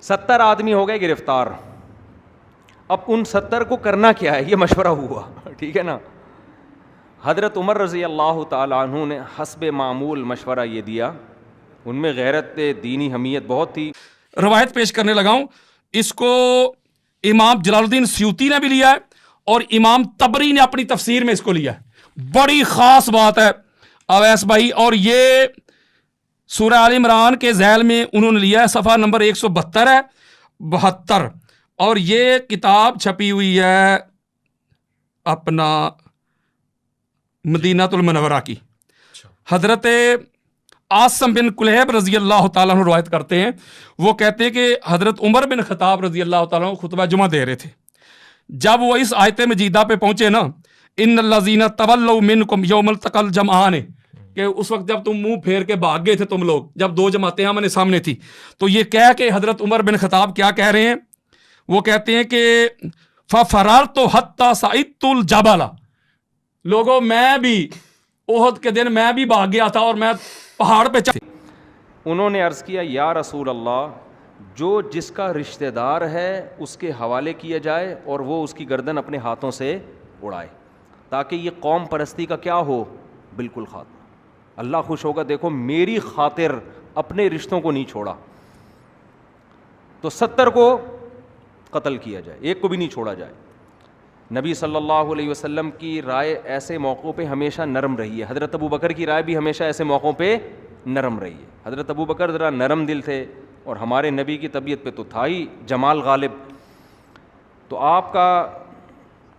70 آدمی ہو گئے گرفتار. اب ان 70 کو کرنا کیا ہے, یہ مشورہ ہوا, ٹھیک ہے نا. حضرت عمر رضی اللہ تعالیٰ عنہ نے حسب معمول مشورہ یہ دیا, ان میں غیرت دینی حمیت بہت تھی. روایت پیش کرنے لگا ہوں, اس کو امام جلال الدین سیوطی نے بھی لیا ہے اور امام طبری نے اپنی تفسیر میں اس کو لیا ہے. بڑی خاص بات ہے اویس بھائی, اور یہ سورہ آل عمران کے ذیل میں انہوں نے لیا ہے, صفحہ نمبر 172 ہے 72, اور یہ کتاب چھپی ہوئی ہے اپنا مدینہ المنورہ کی. حضرت عاصم بن کلیب رضی اللہ تعالیٰ عنہ روایت کرتے ہیں, وہ کہتے ہیں کہ حضرت عمر بن خطاب رضی اللہ تعالیٰ عنہ خطبہ جمعہ دے رہے تھے. جب وہ اس آیت مجیدہ پہ پہنچے نا, ان الذین تولوا منکم یوم التقى الجمعان, کہ اس وقت جب تم منہ پھیر کے بھاگ گئے تھے تم لوگ, جب دو جماعتیں آمنے سامنے تھی, تو یہ کہہ کے حضرت عمر بن خطاب کیا کہہ رہے ہیں, وہ کہتے ہیں کہ فَفَرَرْتُ حَتَّى صَعِدْتُ الْجَبَلَ, لوگوں میں بھی احد کے دن میں بھی بھاگ گیا تھا اور میں پہاڑ پہ چڑھ. انہوں نے عرض کیا یا رسول اللہ, جو جس کا رشتہ دار ہے اس کے حوالے کیا جائے اور وہ اس کی گردن اپنے ہاتھوں سے اڑائے, تاکہ یہ قوم پرستی کا کیا ہو, بالکل خاتمہ. اللہ خوش ہوگا, دیکھو میری خاطر اپنے رشتوں کو نہیں چھوڑا. تو 70 کو قتل کیا جائے, ایک کو بھی نہیں چھوڑا جائے. نبی صلی اللہ علیہ وسلم کی رائے ایسے موقعوں پہ ہمیشہ نرم رہی ہے. حضرت ابو بکر کی رائے بھی ہمیشہ ایسے موقعوں پہ نرم رہی ہے. حضرت ابو بکر ذرا نرم دل تھے, اور ہمارے نبی کی طبیعت پہ تو تھا ہی جمال غالب. تو آپ کا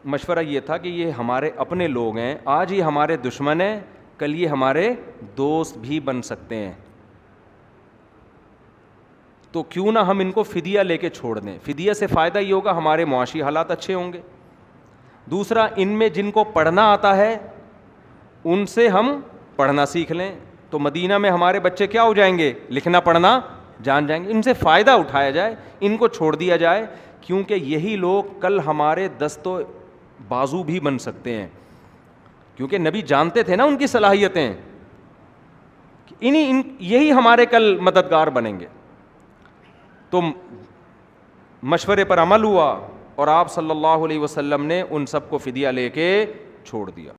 مشورہ یہ تھا کہ یہ ہمارے اپنے لوگ ہیں, آج یہ ہمارے دشمن ہیں, کل یہ ہمارے دوست بھی بن سکتے ہیں, تو کیوں نہ ہم ان کو فدیہ لے کے چھوڑ دیں. فدیہ سے فائدہ یہ ہوگا ہمارے معاشی حالات اچھے ہوں گے. دوسرا, ان میں جن کو پڑھنا آتا ہے ان سے ہم پڑھنا سیکھ لیں, تو مدینہ میں ہمارے بچے کیا ہو جائیں گے, لکھنا پڑھنا جان جائیں گے. ان سے فائدہ اٹھایا جائے, ان کو چھوڑ دیا جائے, کیونکہ یہی لوگ کل ہمارے دست و بازو بھی بن سکتے ہیں. کیونکہ نبی جانتے تھے نا ان کی صلاحیتیں, یہی ہمارے کل مددگار بنیں گے. تو مشورے پر عمل ہوا اور آپ صلی اللہ علیہ وسلم نے ان سب کو فدیہ لے کے چھوڑ دیا.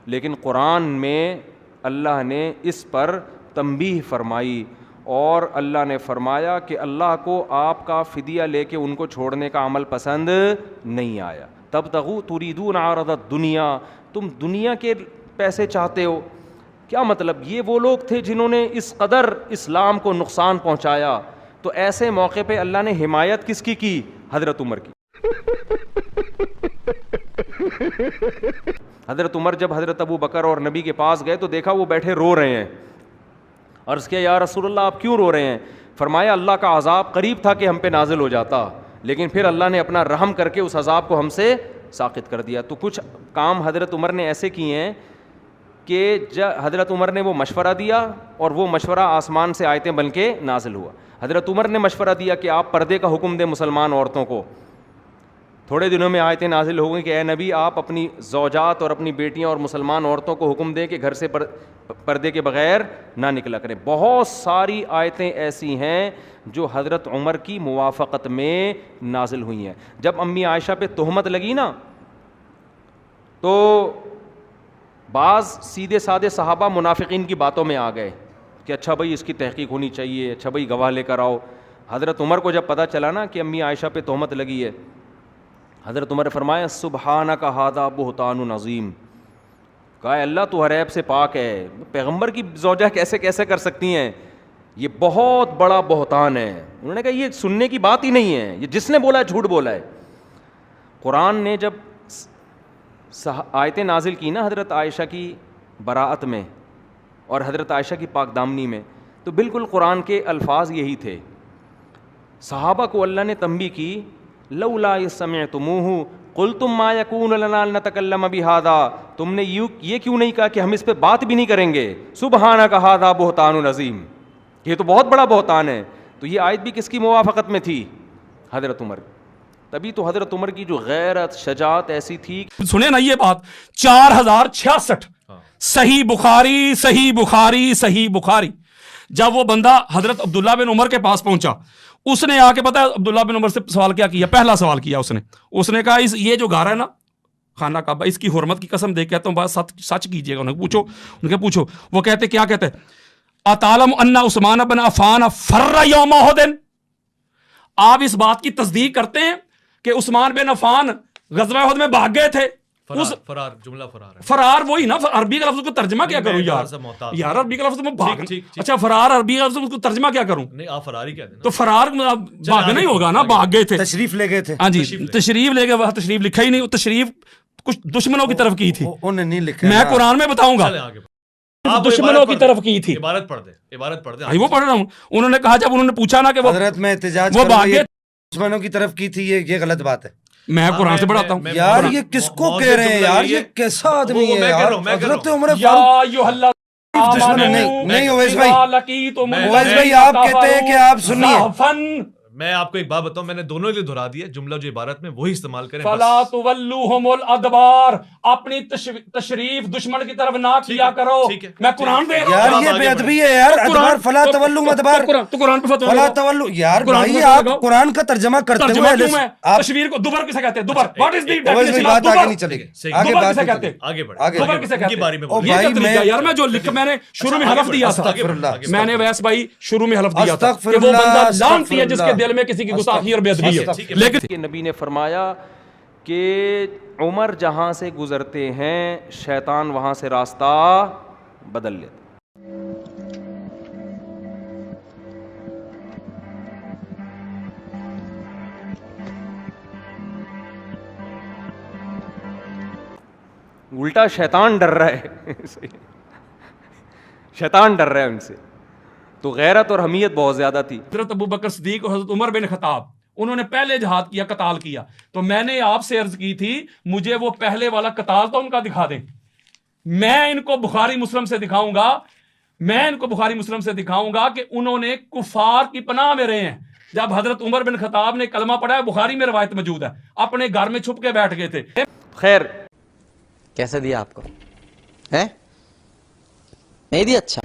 لیکن قرآن میں اللہ نے اس پر تنبیہ فرمائی, اور اللہ نے فرمایا کہ اللہ کو آپ کا فدیہ لے کے ان کو چھوڑنے کا عمل پسند نہیں آیا. تبتغوا تریدون عرض الدنیا, تم دنیا کے پیسے چاہتے ہو. کیا مطلب, یہ وہ لوگ تھے جنہوں نے اس قدر اسلام کو نقصان پہنچایا, تو ایسے موقع پہ اللہ نے حمایت کس کی حضرت عمر کی. حضرت عمر جب حضرت ابو بکر اور نبی کے پاس گئے تو دیکھا وہ بیٹھے رو رہے ہیں. عرض کیا یا رسول اللہ آپ کیوں رو رہے ہیں؟ فرمایا اللہ کا عذاب قریب تھا کہ ہم پہ نازل ہو جاتا, لیکن پھر اللہ نے اپنا رحم کر کے اس عذاب کو ہم سے ساقط کر دیا. تو کچھ کام حضرت عمر نے ایسے کیے ہیں کہ حضرت عمر نے وہ مشورہ دیا اور وہ مشورہ آسمان سے آیتیں بن کے نازل ہوا. حضرت عمر نے مشورہ دیا کہ آپ پردے کا حکم دیں مسلمان عورتوں کو. تھوڑے دنوں میں آیتیں نازل ہو گئیں کہ اے نبی آپ اپنی زوجات اور اپنی بیٹیاں اور مسلمان عورتوں کو حکم دیں کہ گھر سے پردے کے بغیر نہ نکلا کریں. بہت ساری آیتیں ایسی ہیں جو حضرت عمر کی موافقت میں نازل ہوئی ہیں. جب امی عائشہ پہ تہمت لگی نا, تو بعض سیدھے سادے صحابہ منافقین کی باتوں میں آ گئے کہ اچھا بھائی اس کی تحقیق ہونی چاہیے, اچھا بھائی گواہ لے کر آؤ. حضرت عمر کو جب پتہ چلا نا کہ امی عائشہ پہ تہمت لگی ہے, حضرت عمر نے فرمایا سبحانک ھذا بہتان عظیم, کہا اللہ تو ہر عیب سے پاک ہے, پیغمبر کی زوجہ کیسے کر سکتی ہیں, یہ بہت بڑا بہتان ہے. انہوں نے کہا یہ سننے کی بات ہی نہیں ہے, یہ جس نے بولا ہے جھوٹ بولا ہے. قرآن نے جب آیتیں نازل کی نا حضرت عائشہ کی براءت میں اور حضرت عائشہ کی پاک دامنی میں, تو بالکل قرآن کے الفاظ یہی تھے. صحابہ کو اللہ نے تنبیہ کی لولا سمعتموہ قلتم ما یکون لنا ان نتکلم بہذا, تم نے یہ کیوں نہیں کہا کہ ہم اس پہ بات بھی نہیں کریں گے. سبحانک ھذا بہتان عظیم, یہ تو بہت بڑا بہتان ہے. تو یہ آیت بھی کس کی موافقت میں تھی؟ حضرت عمر. تبھی تو حضرت عمر کی جو غیرت شجاعت ایسی تھی. سنیں نا یہ بات, 4066 صحیح بخاری صحیح بخاری صحیح بخاری. جب وہ بندہ حضرت عبداللہ بن عمر کے پاس پہنچا, اس نے آ کے پتا عبداللہ بن عمر سے سوال کیا کیا؟ پہلا سوال کیا اس نے کہا یہ جو گھر ہے نا خانہ کعبہ, اس کی حرمت کی قسم دے کے کہتا ہوں بات سچ کیجیے گا. ان کے پوچھو. وہ کہتے کیا کہتے اتعلم ان عثمان بن عفان فر یوم احد, آپ اس بات کی تصدیق کرتے ہیں کہ عثمان بن عفان غزوہ احد میں بھاگ گئے تھے؟ فرار جملہ فرار وہی نا, عربی کا لفظ کو ترجمہ کیا کروں یار عربی کا لفظ میں بھاگ. اچھا فرار عربی کا لفظ کو ترجمہ کیا کروں؟ نہیں آپ فرار ہی کہتے ہیں تو فرار بھاگنا ہی ہوگا نا, بھاگ گئے تھے, تشریف لے گئے تھے. ہاں جی تشریف لے گئے. وہاں تشریف لکھا ہی نہیں, تشریف کچھ دشمنوں کی طرف کی تھی, انہیں نہیں لکھا, میں قرآن میں بتاؤں گا دشمنوں کی طرف کی تھی. عبارت پڑھ دیں وہ پڑھ رہا ہوں. انہوں نے کہا جب انہوں نے پوچھا نا کہ حضرت میں احتجاج وہ بھاگ گئے دشمنوں کی طرف کی تھی, یہ غلط بات ہے. میں قرآن سے پڑھاتا ہوں. یار یہ کس کو کہہ رہے ہیں یار, یہ کیسا آدمی ہے یار. حضرت عمر فاروق نہیں اویس بھائی آپ کہتے ہیں کہ آپ سنیے, میں آپ کو ایک بات بتاؤں, میں نے دونوں کے لیے دہرا دیا جملہ جو عبارت میں وہی استعمال کریں. فلا تولوہم الادبار, اپنی تشریف دشمن کی طرف نہ کیا کرو. میں قرآن دے یار یہ بے ادبی ہے یار. ادبار فلا تولو ادبار, تو قرآن پہ فتویٰ فلا تولو. یار بھائی آپ قرآن کا ترجمہ کرتے ہوئے تشویر کو دوبر کسے کہتے ہیں؟ دوبر واٹ از دی اویس بھائی بات آگے نہیں چلے گی, آگے بات کسے کہتے ہیں؟ آگے دوبر کسے کہتے بارے میں ہیں؟ یہ طریقہ یار, میں جو لکھ میں نے شروع میں حلف دیا تھا, میں نے ویس بھائی شروع میں حلف دیا تھا کہ وہ بندہ لعنتی ہے جس کے دل میں کسی کی گستاخی اور بے ادبی ہے. لیکن نبی نے فرمایا کہ عمر جہاں سے گزرتے ہیں شیطان وہاں سے راستہ بدل لیتا. الٹا شیطان ڈر رہا ہے شیطان ڈر رہا ہے ان سے. تو غیرت اور حمیت بہت زیادہ تھی. حضرت ابو بکر صدیق اور حضرت عمر بن خطاب انہوں نے پہلے جہاد کیا, قتال کیا. تو میں نے آپ سے عرض کی تھی مجھے وہ پہلے والا قتال تو ان کا دکھا دیں. میں ان کو بخاری مسلم سے دکھاؤں گا کہ انہوں نے کفار کی پناہ میں رہے ہیں. جب حضرت عمر بن خطاب نے کلمہ پڑھا ہے, بخاری میں روایت موجود ہے, اپنے گھر میں چھپ کے بیٹھ گئے تھے. خیر کیسا دیا آپ کو ہے؟ نہیں دیا. اچھا